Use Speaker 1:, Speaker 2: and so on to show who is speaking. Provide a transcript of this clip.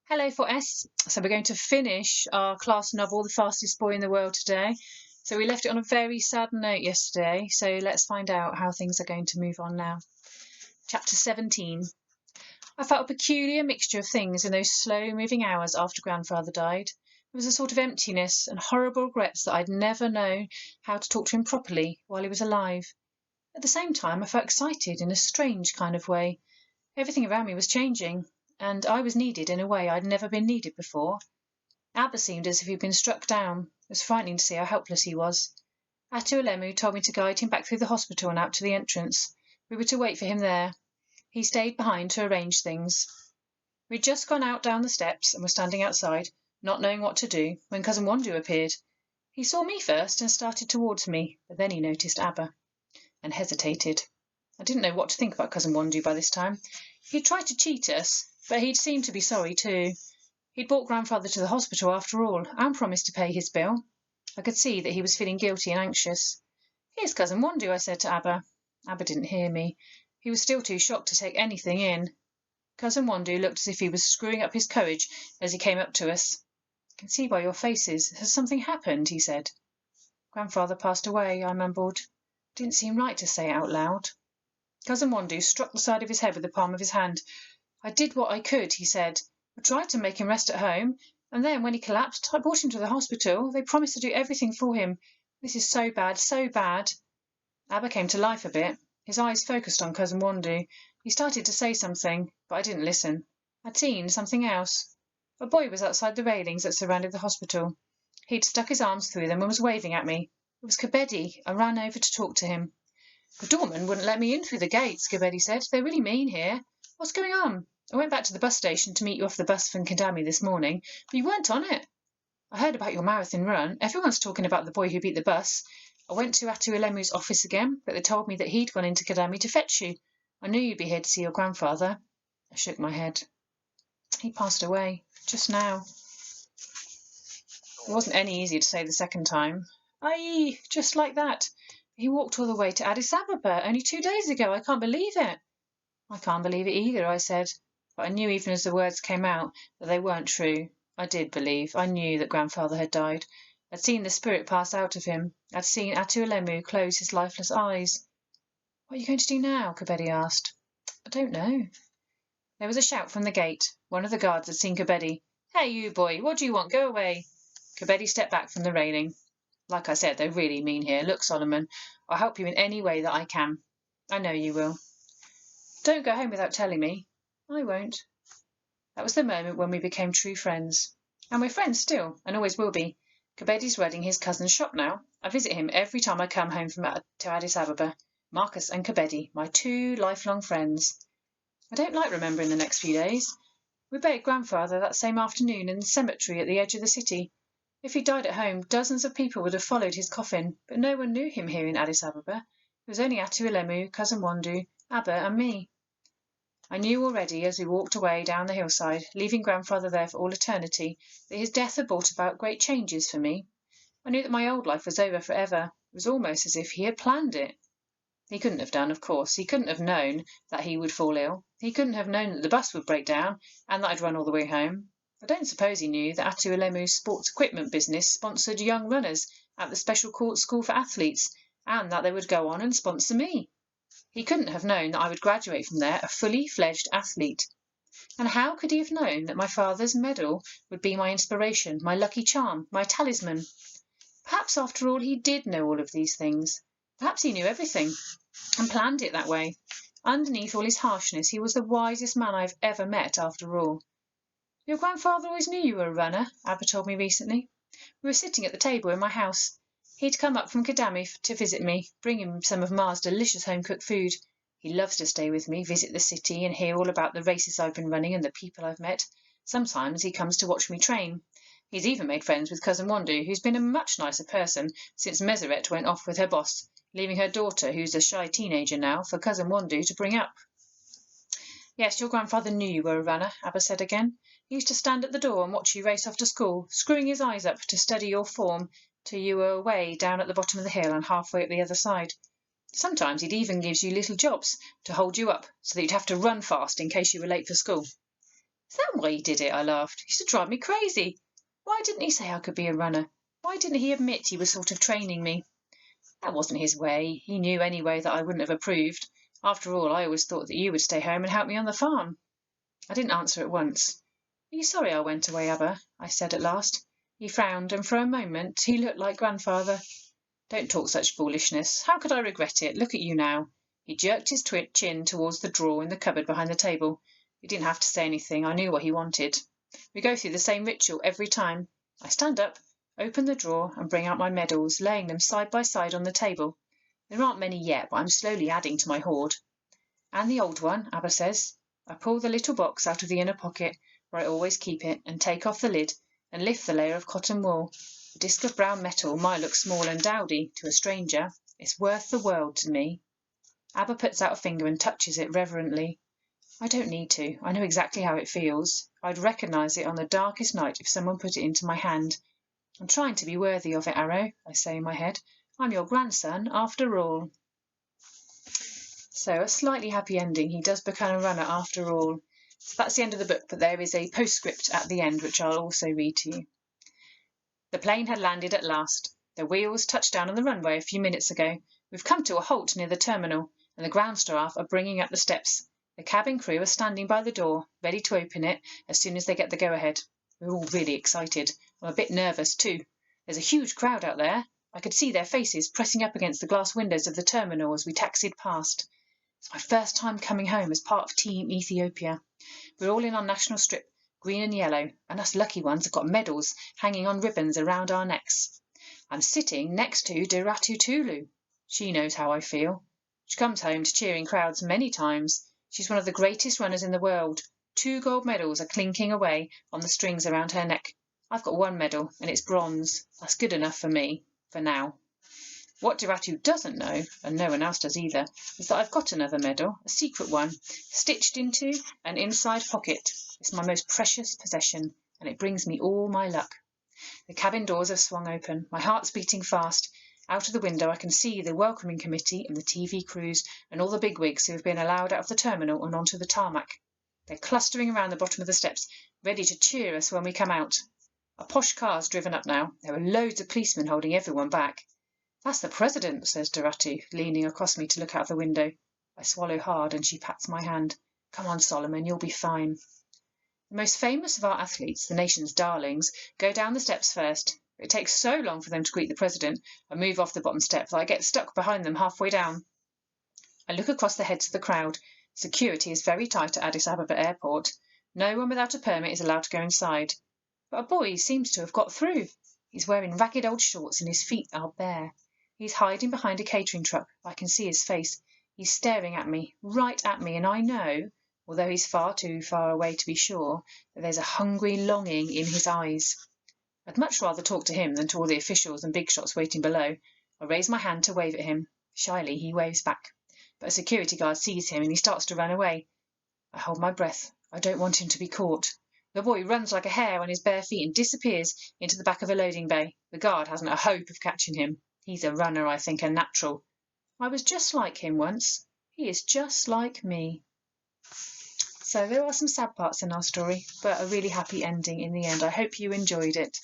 Speaker 1: Hello 4S. So we're going to finish our class novel, The Fastest Boy in the World today. So we left it on a very sad note yesterday. So let's find out how things are going to move on now. Chapter 17. I felt a peculiar mixture of things in those slow-moving hours after Grandfather died. There was a sort of emptiness and horrible regrets that I'd never known how to talk to him properly while he was alive. At the same time, I felt excited in a strange kind of way. Everything around me was changing, and I was needed in a way I'd never been needed before. Abba seemed as if he'd been struck down. It was frightening to see how helpless he was. Atu told me to guide him back through the hospital and out to the entrance. We were to wait for him there. He stayed behind to arrange things. We'd just gone out down the steps and were standing outside, not knowing what to do, when Cousin Wandu appeared. He saw me first and started towards me, but then he noticed Abba and hesitated. I didn't know what to think about Cousin Wandu by this time. He'd tried to cheat us, but he'd seemed to be sorry too. He'd brought Grandfather to the hospital after all, and promised to pay his bill. I could see that he was feeling guilty and anxious. "Here's Cousin Wandu," I said to Abba. Abba didn't hear me. He was still too shocked to take anything in. Cousin Wandu looked as if he was screwing up his courage as he came up to us. "I can see by your faces. Has something happened?" he said. "Grandfather passed away," I mumbled. It didn't seem right to say it out loud. Cousin Wandu struck the side of his head with the palm of his hand. "I did what I could," he said. "I tried to make him rest at home, and then when he collapsed I brought him to the hospital. They promised to do everything for him. This is so bad, so bad." Abba came to life a bit. His eyes focused on Cousin Wandu. He started to say something, but I didn't listen. I'd seen something else. A boy was outside the railings that surrounded the hospital. He'd stuck his arms through them and was waving at me. It was Kebedi. I ran over to talk to him. "The doorman wouldn't let me in through the gates," Kebedi said. "They're really mean here. What's going on? I went back to the bus station to meet you off the bus from Kidami this morning, but you weren't on it. I heard about your marathon run. Everyone's talking about the boy who beat the bus. I went to Atu office again, but they told me that he'd gone into Kidami to fetch you. I knew you'd be here to see your grandfather." I shook my head. "He passed away just now." It wasn't any easier to say the second time. "Aye, just like that. He walked all the way to Addis Ababa only 2 days ago. I can't believe it." "I can't believe it either," I said, but I knew even as the words came out that they weren't true. I did believe. I knew that Grandfather had died. I'd seen the spirit pass out of him. I'd seen Atu close his lifeless eyes. "What are you going to do now?" Kebedi asked. "I don't know." There was a shout from the gate. One of the guards had seen Kebedi. "Hey, you boy, what do you want? Go away." Kebedi stepped back from the railing. "Like I said, they're really mean here. Look, Solomon, I'll help you in any way that I can." "I know you will." "Don't go home without telling me." "I won't." That was the moment when we became true friends. And we're friends still, and always will be. Kebedi's running his cousin's shop now. I visit him every time I come home to Addis Ababa. Marcus and Kebedi, my 2 lifelong friends. I don't like remembering the next few days. We buried Grandfather that same afternoon in the cemetery at the edge of the city. If he'd died at home, dozens of people would have followed his coffin, but no one knew him here in Addis Ababa. It was only Atu Cousin Wandu, Abba, and me. I knew already, as we walked away down the hillside, leaving Grandfather there for all eternity, that his death had brought about great changes for me. I knew that my old life was over forever. It was almost as if he had planned it. He couldn't have done, of course. He couldn't have known that he would fall ill. He couldn't have known that the bus would break down and that I'd run all the way home. I don't suppose he knew that Atu sports equipment business sponsored young runners at the special school for athletes, and that they would go on and sponsor me. He couldn't have known that I would graduate from there a fully fledged athlete. And how could he have known that my father's medal would be my inspiration, my lucky charm, my talisman? Perhaps, after all, he did know all of these things. Perhaps he knew everything and planned it that way. Underneath all his harshness, he was the wisest man I've ever met, after all. "Your grandfather always knew you were a runner," Abba told me recently. "We were sitting at the table in my house. He'd come up from Kidami to visit me, bringing some of Ma's delicious home-cooked food. He loves to stay with me, visit the city, and hear all about the races I've been running and the people I've met. Sometimes he comes to watch me train. He's even made friends with Cousin Wandu, who's been a much nicer person since Meseret went off with her boss, leaving her daughter, who's a shy teenager now, for Cousin Wandu to bring up." "Yes, your grandfather knew you were a runner," Abba said again. "He used to stand at the door and watch you race off to school, screwing his eyes up to study your form till you were away down at the bottom of the hill and halfway up the other side. Sometimes he'd even give you little jobs to hold you up so that you'd have to run fast in case you were late for school." Is that why he did it? I laughed. He used to drive me crazy. Why didn't he say I could be a runner? Why didn't he admit he was sort of training me? That wasn't his way. He knew anyway that I wouldn't have approved. After all, I always thought that you would stay home and help me on the farm. I didn't answer at once. Are you sorry I went away, Abba? I said at last. He frowned, and for a moment he looked like grandfather. Don't talk such foolishness. How could I regret it? Look at you now. He jerked his chin towards the drawer in the cupboard behind the table. He didn't have to say anything. I knew what he wanted. We go through the same ritual every time. I stand up, open the drawer, and bring out my medals, laying them side by side on the table. There aren't many yet, but I'm slowly adding to my hoard. And the old one, Abba says. I pull the little box out of the inner pocket, where I always keep it, and take off the lid, and lift the layer of cotton wool. The disc of brown metal might look small and dowdy to a stranger. It's worth the world to me. Abba puts out a finger and touches it reverently. I don't need to. I know exactly how it feels. I'd recognise it on the darkest night if someone put it into my hand. I'm trying to be worthy of it, Arrow, I say in my head. I'm your grandson, after all. So a slightly happy ending. He does become a runner after all. So that's the end of the book, but there is a postscript at the end, which I'll also read to you. The plane had landed at last. The wheels touched down on the runway a few minutes ago. We've come to a halt near the terminal, and the ground staff are bringing up the steps. The cabin crew are standing by the door, ready to open it as soon as they get the go-ahead. We're all really excited. I'm a bit nervous too. There's a huge crowd out there. I could see their faces pressing up against the glass windows of the terminal as we taxied past. It's my first time coming home as part of Team Ethiopia. We're all in our national strip, green and yellow, and us lucky ones have got medals hanging on ribbons around our necks. I'm sitting next to Deratu Tulu. She knows how I feel. She comes home to cheering crowds many times. She's one of the greatest runners in the world. 2 gold medals are clinking away on the strings around her neck. I've got 1 medal, and it's bronze. That's good enough for me, for now. What Deratu doesn't know, and no one else does either, is that I've got another medal, a secret one, stitched into an inside pocket. It's my most precious possession, and it brings me all my luck. The cabin doors have swung open. My heart's beating fast. Out of the window I can see the welcoming committee and the TV crews and all the bigwigs who have been allowed out of the terminal and onto the tarmac. They're clustering around the bottom of the steps, ready to cheer us when we come out. A posh car's driven up now. There are loads of policemen holding everyone back. That's the president, says Deratu, leaning across me to look out of the window. I swallow hard and she pats my hand. Come on, Solomon, you'll be fine. The most famous of our athletes, the nation's darlings, go down the steps first. It takes so long for them to greet the president and move off the bottom step that I get stuck behind them halfway down. I look across the heads of the crowd. Security is very tight at Addis Ababa airport. No one without a permit is allowed to go inside. But a boy seems to have got through. He's wearing ragged old shorts and his feet are bare. He's hiding behind a catering truck. I can see his face. He's staring at me, right at me, and I know, although he's far too far away to be sure, that there's a hungry longing in his eyes. I'd much rather talk to him than to all the officials and big shots waiting below. I raise my hand to wave at him. Shyly, he waves back. But a security guard sees him and he starts to run away. I hold my breath. I don't want him to be caught. The boy runs like a hare on his bare feet and disappears into the back of a loading bay. The guard hasn't a hope of catching him. He's a runner, I think, a natural. I was just like him once. He is just like me. So there are some sad parts in our story, but a really happy ending in the end. I hope you enjoyed it.